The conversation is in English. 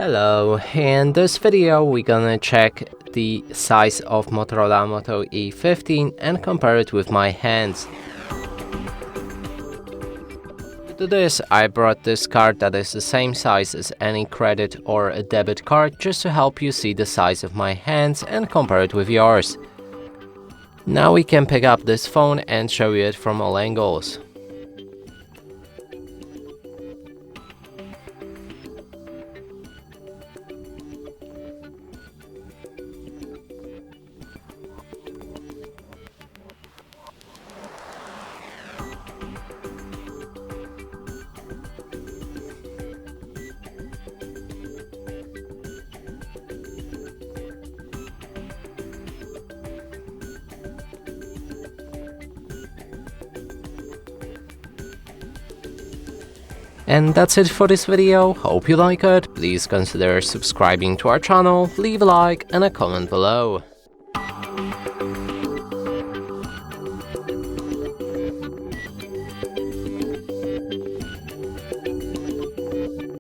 Hello, in this video we're gonna check the size of Motorola Moto E14 and compare it with my hands. To do this, I brought this card that is the same size as any credit or a debit card just to help you see the size of my hands and compare it with yours. Now we can pick up this phone and show you it from all angles. And that's it for this video. Hope you like it. Please consider subscribing to our channel, leave a like and a comment below.